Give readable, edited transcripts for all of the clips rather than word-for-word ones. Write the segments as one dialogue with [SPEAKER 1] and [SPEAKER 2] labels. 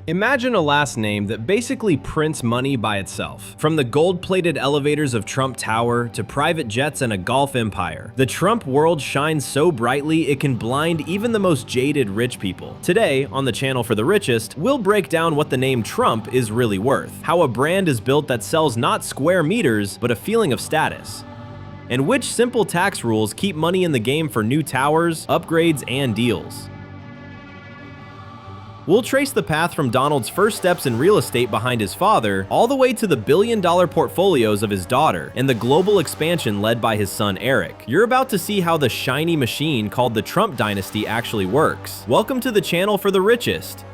[SPEAKER 1] Imagine a last name that basically prints money by itself. From the gold-plated elevators of Trump Tower to private jets and a golf empire, the Trump world shines so brightly it can blind even the most jaded rich people. Today, on the channel for the richest, we'll break down what the name Trump is really worth, how a brand is built that sells not square meters, but a feeling of status, and which simple tax rules keep money in the game for new towers, upgrades, and deals. We'll trace the path from Donald's first steps in real estate behind his father, all the way to the billion-dollar portfolios of his daughter and the global expansion led by his son Eric. You're about to see how the shiny machine called the Trump dynasty actually works. Welcome to the channel for the richest.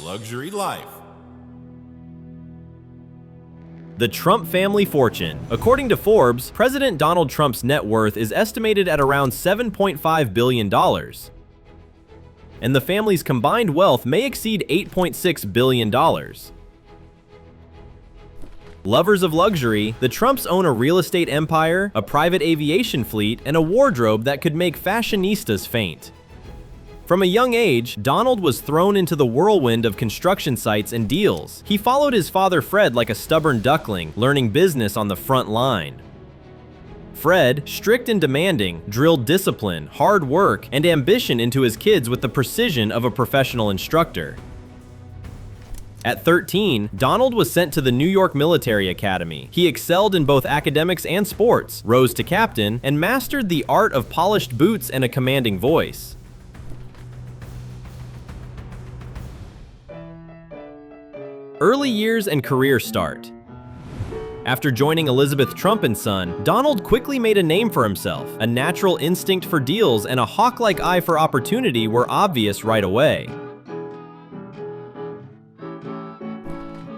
[SPEAKER 2] Luxury life.
[SPEAKER 1] The Trump family fortune. According to Forbes, President Donald Trump's net worth is estimated at around $7.5 billion. And the family's combined wealth may exceed $8.6 billion. Lovers of luxury, the Trumps own a real estate empire, a private aviation fleet, and a wardrobe that could make fashionistas faint. From a young age, Donald was thrown into the whirlwind of construction sites and deals. He followed his father Fred like a stubborn duckling, learning business on the front line. Fred, strict and demanding, drilled discipline, hard work, and ambition into his kids with the precision of a professional instructor. At 13, Donald was sent to the New York Military Academy. He excelled in both academics and sports, rose to captain, and mastered the art of polished boots and a commanding voice. Early years and career start. After joining Elizabeth Trump & Son, Donald quickly made a name for himself. A natural instinct for deals and a hawk-like eye for opportunity were obvious right away.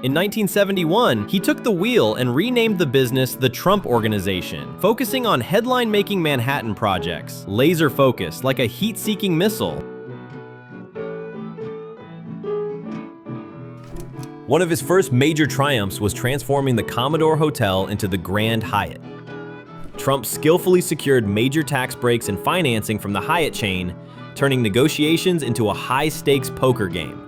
[SPEAKER 1] In 1971, he took the wheel and renamed the business the Trump Organization, focusing on headline-making Manhattan projects, laser-focused like a heat-seeking missile. One of his first major triumphs was transforming the Commodore Hotel into the Grand Hyatt. Trump skillfully secured major tax breaks and financing from the Hyatt chain, turning negotiations into a high-stakes poker game.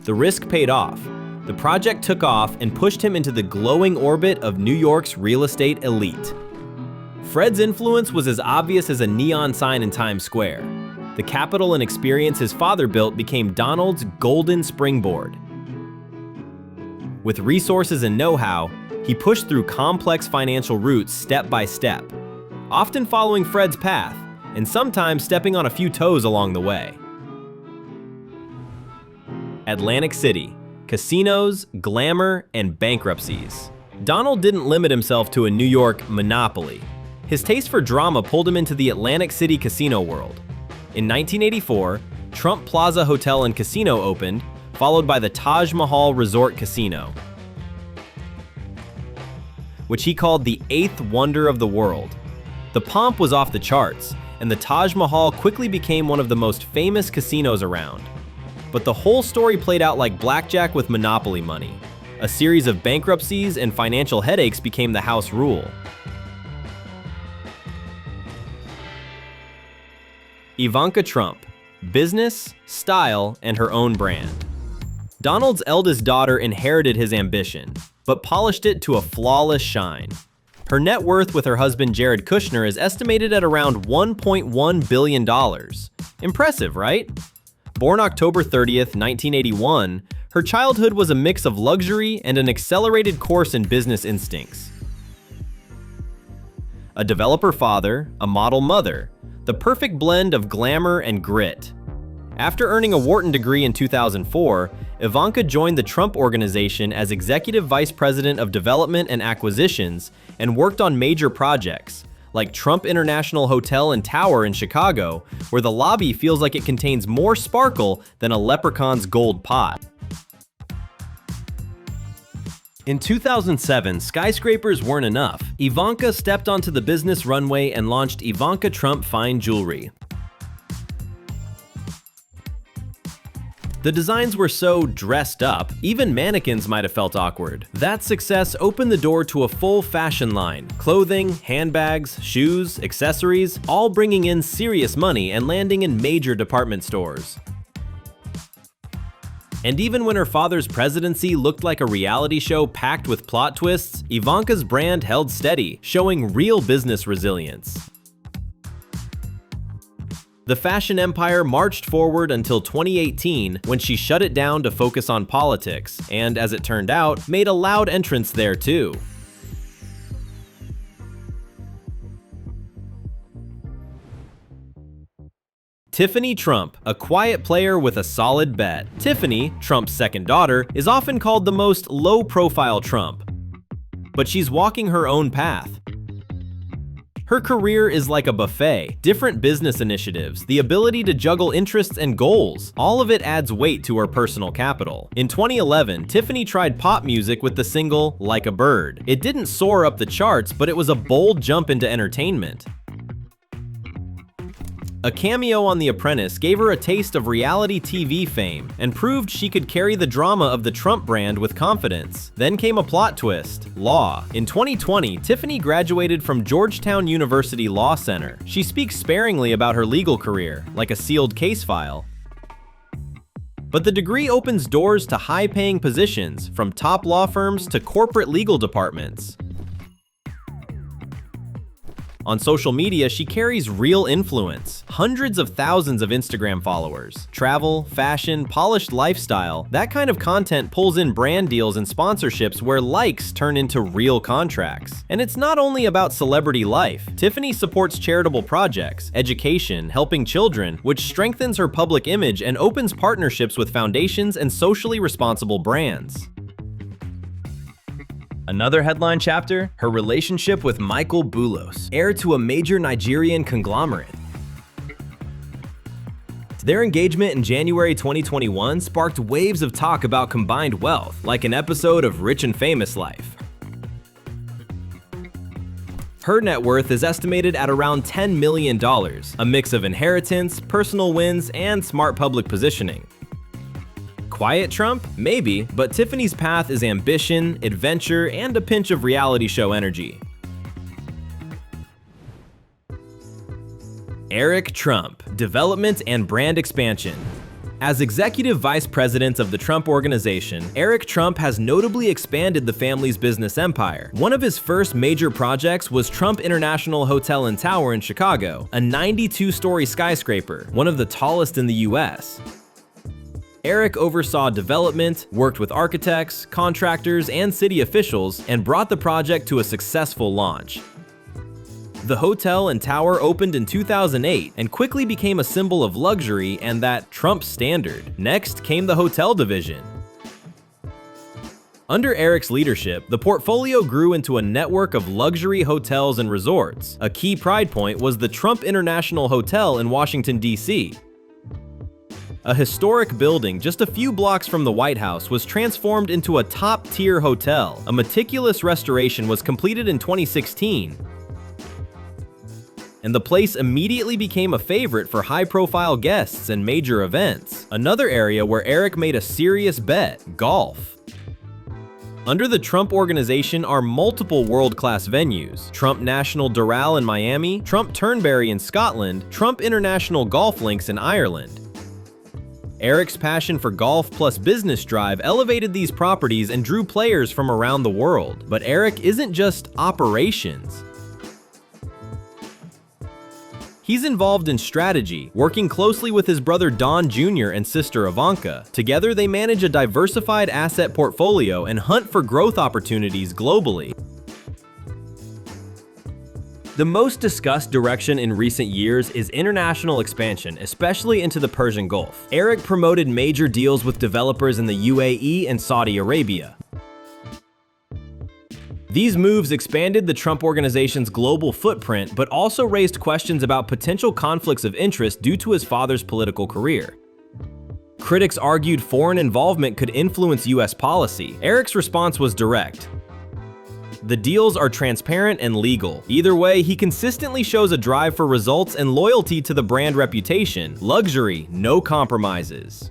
[SPEAKER 1] The risk paid off. The project took off and pushed him into the glowing orbit of New York's real estate elite. Fred's influence was as obvious as a neon sign in Times Square. The capital and experience his father built became Donald's golden springboard. With resources and know-how, he pushed through complex financial routes step by step, often following Fred's path, and sometimes stepping on a few toes along the way. Atlantic City, casinos, glamour, and bankruptcies. Donald didn't limit himself to a New York monopoly. His taste for drama pulled him into the Atlantic City casino world. In 1984, Trump Plaza Hotel and Casino opened, followed by the Taj Mahal Resort Casino, which he called the eighth wonder of the world. The pomp was off the charts, and the Taj Mahal quickly became one of the most famous casinos around. But the whole story played out like blackjack with monopoly money. A series of bankruptcies and financial headaches became the house rule. Ivanka Trump, business, style, and her own brand. Donald's eldest daughter inherited his ambition, but polished it to a flawless shine. Her net worth with her husband Jared Kushner is estimated at around $1.1 billion. Impressive, right? Born October 30th, 1981, her childhood was a mix of luxury and an accelerated course in business instincts. A developer father, a model mother, the perfect blend of glamour and grit. After earning a Wharton degree in 2004, Ivanka joined the Trump Organization as Executive Vice President of Development and Acquisitions and worked on major projects, like Trump International Hotel and Tower in Chicago, where the lobby feels like it contains more sparkle than a leprechaun's gold pot. In 2007, skyscrapers weren't enough. Ivanka stepped onto the business runway and launched Ivanka Trump Fine Jewelry. The designs were so dressed up, even mannequins might have felt awkward. That success opened the door to a full fashion line: clothing, handbags, shoes, accessories, all bringing in serious money and landing in major department stores. And even when her father's presidency looked like a reality show packed with plot twists, Ivanka's brand held steady, showing real business resilience. The fashion empire marched forward until 2018, when she shut it down to focus on politics, and as it turned out, made a loud entrance there too. Tiffany Trump, a quiet player with a solid bet. Tiffany, Trump's second daughter, is often called the most low-profile Trump, but she's walking her own path. Her career is like a buffet: different business initiatives, the ability to juggle interests and goals. All of it adds weight to her personal capital. In 2011, Tiffany tried pop music with the single "Like a Bird." It didn't soar up the charts, but it was a bold jump into entertainment. A cameo on The Apprentice gave her a taste of reality TV fame and proved she could carry the drama of the Trump brand with confidence. Then came a plot twist: law. In 2020, Tiffany graduated from Georgetown University Law Center. She speaks sparingly about her legal career, like a sealed case file. But the degree opens doors to high-paying positions, from top law firms to corporate legal departments. On social media, she carries real influence. Hundreds of thousands of Instagram followers. Travel, fashion, polished lifestyle. That kind of content pulls in brand deals and sponsorships where likes turn into real contracts. And it's not only about celebrity life. Tiffany supports charitable projects, education, helping children, which strengthens her public image and opens partnerships with foundations and socially responsible brands. Another headline chapter: her relationship with Michael Boulos, heir to a major Nigerian conglomerate. Their engagement in January 2021 sparked waves of talk about combined wealth, like an episode of Rich and Famous Life. Her net worth is estimated at around $10 million, a mix of inheritance, personal wins, and smart public positioning. Quiet Trump? Maybe, but Tiffany's path is ambition, adventure, and a pinch of reality show energy. Eric Trump, development and brand expansion. As executive vice president of the Trump Organization, Eric Trump has notably expanded the family's business empire. One of his first major projects was Trump International Hotel and Tower in Chicago, a 92-story skyscraper, one of the tallest in the US. Eric oversaw development, worked with architects, contractors, and city officials, and brought the project to a successful launch. The hotel and tower opened in 2008 and quickly became a symbol of luxury and that Trump standard. Next came the hotel division. Under Eric's leadership, the portfolio grew into a network of luxury hotels and resorts. A key pride point was the Trump International Hotel in Washington, D.C. A historic building just a few blocks from the White House was transformed into a top-tier hotel. A meticulous restoration was completed in 2016, and the place immediately became a favorite for high-profile guests and major events. Another area where Eric made a serious bet: golf. Under the Trump Organization are multiple world-class venues: Trump National Doral in Miami, Trump Turnberry in Scotland, Trump International Golf Links in Ireland. Eric's passion for golf plus business drive elevated these properties and drew players from around the world. But Eric isn't just operations. He's involved in strategy, working closely with his brother Don Jr. and sister Ivanka. Together, they manage a diversified asset portfolio and hunt for growth opportunities globally. The most discussed direction in recent years is international expansion, especially into the Persian Gulf. Eric promoted major deals with developers in the UAE and Saudi Arabia. These moves expanded the Trump Organization's global footprint, but also raised questions about potential conflicts of interest due to his father's political career. Critics argued foreign involvement could influence US policy. Eric's response was direct: the deals are transparent and legal. Either way, he consistently shows a drive for results and loyalty to the brand reputation. Luxury, no compromises.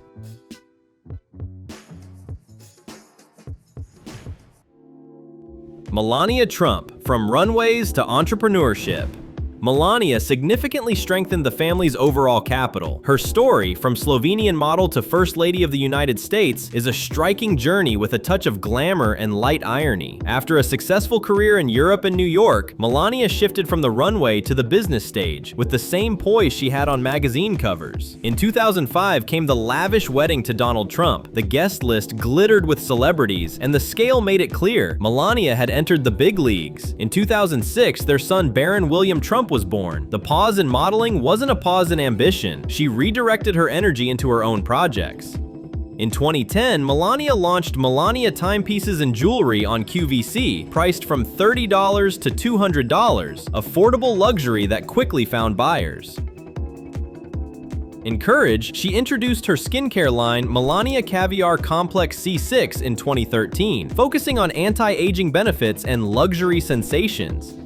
[SPEAKER 1] Melania Trump, from runways to entrepreneurship. Melania significantly strengthened the family's overall capital. Her story, from Slovenian model to First Lady of the United States, is a striking journey with a touch of glamour and light irony. After a successful career in Europe and New York, Melania shifted from the runway to the business stage, with the same poise she had on magazine covers. In 2005 came the lavish wedding to Donald Trump. The guest list glittered with celebrities, and the scale made it clear Melania had entered the big leagues. In 2006, their son Baron William Trump was born. The pause in modeling wasn't a pause in ambition. She redirected her energy into her own projects. In 2010, Melania launched Melania timepieces and jewelry on QVC, priced from $30 to $200, affordable luxury that quickly found buyers. Encouraged, she introduced her skincare line Melania Caviar Complex C6 in 2013, focusing on anti-aging benefits and luxury sensations.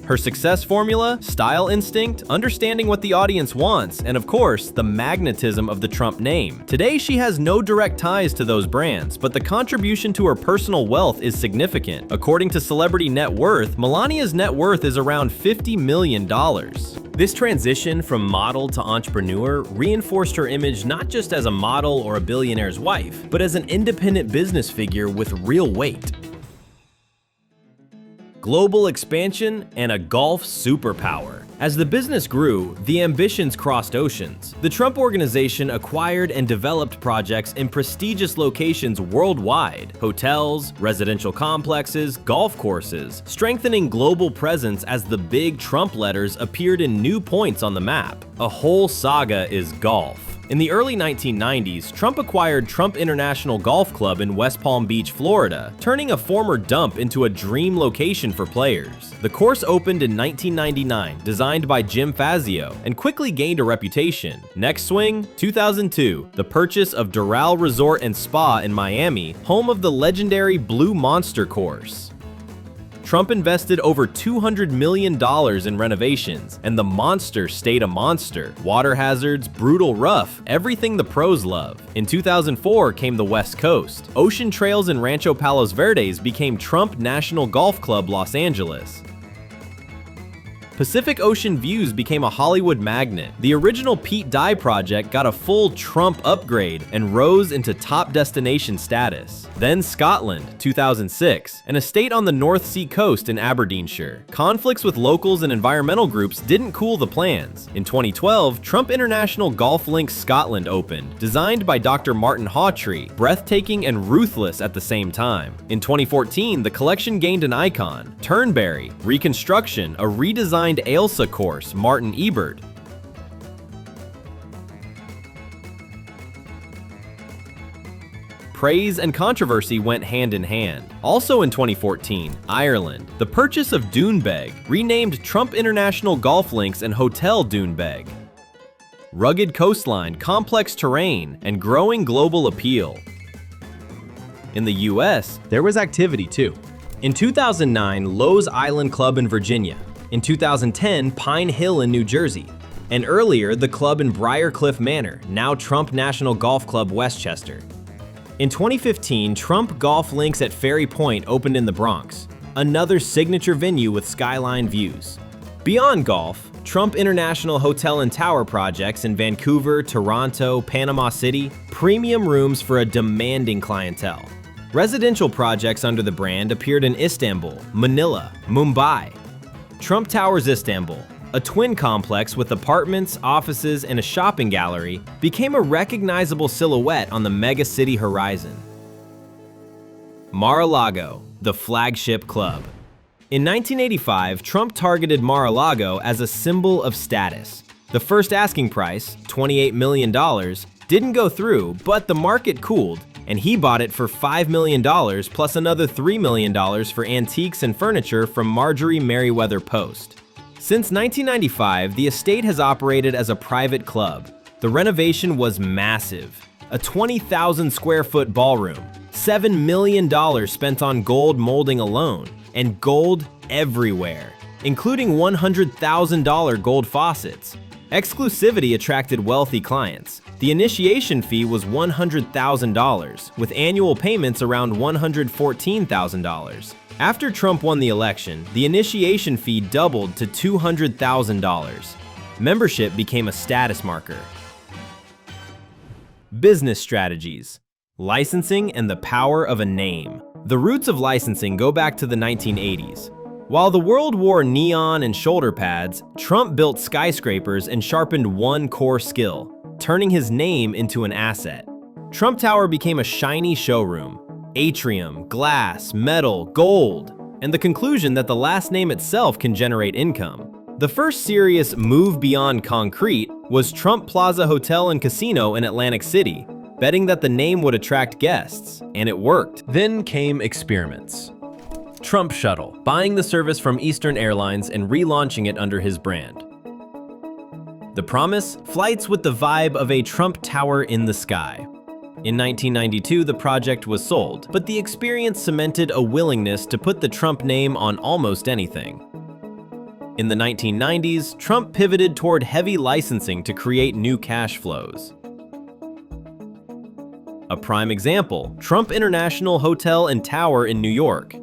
[SPEAKER 1] Her success formula: style instinct, understanding what the audience wants, and of course, the magnetism of the Trump name. Today, she has no direct ties to those brands, but the contribution to her personal wealth is significant. According to Celebrity Net Worth, Melania's net worth is around $50 million. This transition from model to entrepreneur reinforced her image not just as a model or a billionaire's wife, but as an independent business figure with real weight. Global expansion and a Gulf superpower. As the business grew, the ambitions crossed oceans. The Trump Organization acquired and developed projects in prestigious locations worldwide: hotels, residential complexes, golf courses, strengthening global presence as the big Trump letters appeared in new points on the map. A whole saga is golf. In the early 1990s, Trump acquired Trump International Golf Club in West Palm Beach, Florida, turning a former dump into a dream location for players. The course opened in 1999, designed by Jim Fazio, and quickly gained a reputation. Next swing, 2002, the purchase of Doral Resort and Spa in Miami, home of the legendary Blue Monster course. Trump invested over $200 million in renovations, and the monster stayed a monster. Water hazards, brutal rough, everything the pros love. In 2004 came the West Coast. Ocean Trails in Rancho Palos Verdes became Trump National Golf Club Los Angeles. Pacific Ocean Views became a Hollywood magnet. The original Pete Dye project got a full Trump upgrade and rose into top destination status. Then Scotland, 2006, an estate on the North Sea coast in Aberdeenshire. Conflicts with locals and environmental groups didn't cool the plans. In 2012, Trump International Golf Links Scotland opened, designed by Dr. Martin Hawtree, breathtaking and ruthless at the same time. In 2014, the collection gained an icon: Turnberry, reconstruction, a redesigned Ailsa course, Martin Ebert. Praise and controversy went hand in hand. Also in 2014, Ireland, the purchase of Doonbeg, renamed Trump International Golf Links and Hotel Doonbeg. Rugged coastline, complex terrain, and growing global appeal. In the US, there was activity too. In 2009, Lowe's Island Club in Virginia. In 2010, Pine Hill in New Jersey. And earlier, the club in Briarcliff Manor, now Trump National Golf Club Westchester. In 2015, Trump Golf Links at Ferry Point opened in the Bronx, another signature venue with skyline views. Beyond golf, Trump International Hotel and Tower projects in Vancouver, Toronto, Panama City, premium rooms for a demanding clientele. Residential projects under the brand appeared in Istanbul, Manila, Mumbai. Trump Towers Istanbul, a twin complex with apartments, offices, and a shopping gallery, became a recognizable silhouette on the mega-city horizon. Mar-a-Lago, the flagship club. In 1985, Trump targeted Mar-a-Lago as a symbol of status. The first asking price, $28 million, didn't go through, but the market cooled, and he bought it for $5 million plus another $3 million for antiques and furniture from Marjorie Merriweather Post. Since 1995, the estate has operated as a private club. The renovation was massive. A 20,000 square foot ballroom, $7 million spent on gold molding alone, and gold everywhere, including $100,000 gold faucets. Exclusivity attracted wealthy clients. The initiation fee was $100,000, with annual payments around $114,000. After Trump won the election, the initiation fee doubled to $200,000. Membership became a status marker. Business strategies. Licensing and the power of a name. The roots of licensing go back to the 1980s. While the world wore neon and shoulder pads, Trump built skyscrapers and sharpened one core skill, turning his name into an asset. Trump Tower became a shiny showroom. Atrium, glass, metal, gold, and the conclusion that the last name itself can generate income. The first serious move beyond concrete was Trump Plaza Hotel and Casino in Atlantic City, betting that the name would attract guests, and it worked. Then came experiments. Trump Shuttle, buying the service from Eastern Airlines and relaunching it under his brand. The promise? Flights with the vibe of a Trump Tower in the sky. In 1992, the project was sold, but the experience cemented a willingness to put the Trump name on almost anything. In the 1990s, Trump pivoted toward heavy licensing to create new cash flows. A prime example, Trump International Hotel and Tower in New York.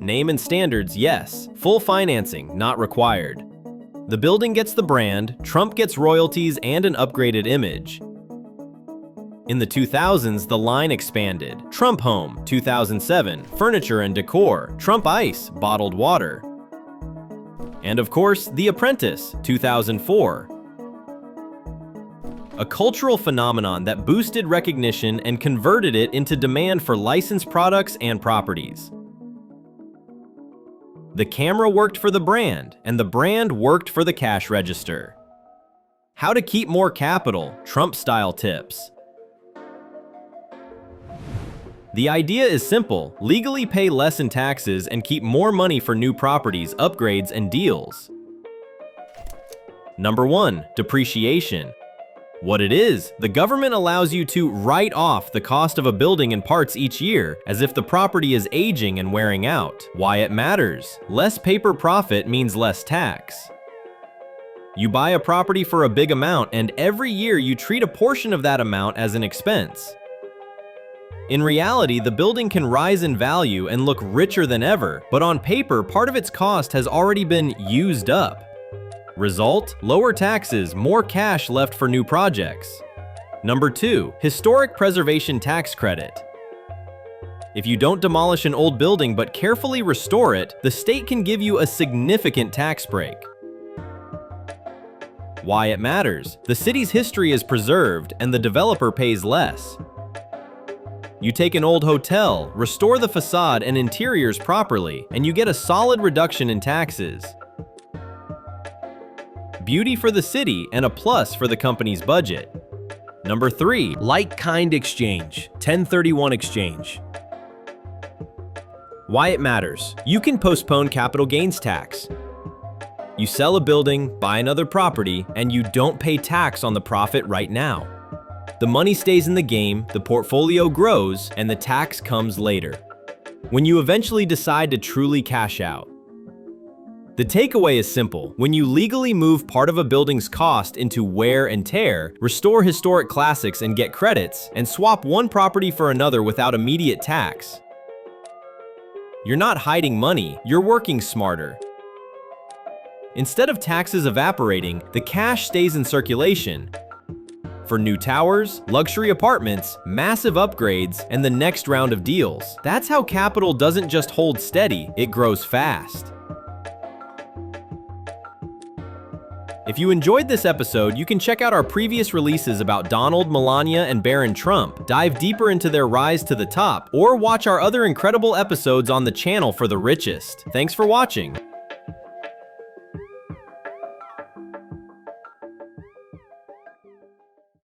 [SPEAKER 1] Name and standards, yes. Full financing, not required. The building gets the brand, Trump gets royalties and an upgraded image. In the 2000s, the line expanded. Trump Home, 2007, furniture and decor. Trump Ice, bottled water. And of course, The Apprentice, 2004. A cultural phenomenon that boosted recognition and converted it into demand for licensed products and properties. The camera worked for the brand, and the brand worked for the cash register. How to keep more capital, Trump-style tips. The idea is simple: legally pay less in taxes and keep more money for new properties, upgrades, and deals. Number 1, depreciation. What it is, the government allows you to write off the cost of a building and parts each year, as if the property is aging and wearing out. Why it matters? Less paper profit means less tax. You buy a property for a big amount, and every year you treat a portion of that amount as an expense. In reality, the building can rise in value and look richer than ever, but on paper, part of its cost has already been used up. Result? Lower taxes, more cash left for new projects. Number 2, historic preservation tax credit. If you don't demolish an old building but carefully restore it, the state can give you a significant tax break. Why it matters? The city's history is preserved and the developer pays less. You take an old hotel, restore the facade and interiors properly, and you get a solid reduction in taxes. Beauty for the city and a plus for the company's budget. Number 3, like-kind exchange, 1031 exchange. Why it matters? You can postpone capital gains tax. You sell a building, buy another property, and you don't pay tax on the profit right now. The money stays in the game, the portfolio grows, and the tax comes later, when you eventually decide to truly cash out. The takeaway is simple: when you legally move part of a building's cost into wear and tear, restore historic classics and get credits, and swap one property for another without immediate tax, you're not hiding money, you're working smarter. Instead of taxes evaporating, the cash stays in circulation for new towers, luxury apartments, massive upgrades, and the next round of deals. That's how capital doesn't just hold steady, it grows fast. If you enjoyed this episode, you can check out our previous releases about Donald, Melania, and Baron Trump, dive deeper into their rise to the top, or watch our other incredible episodes on the channel for the richest. Thanks for watching.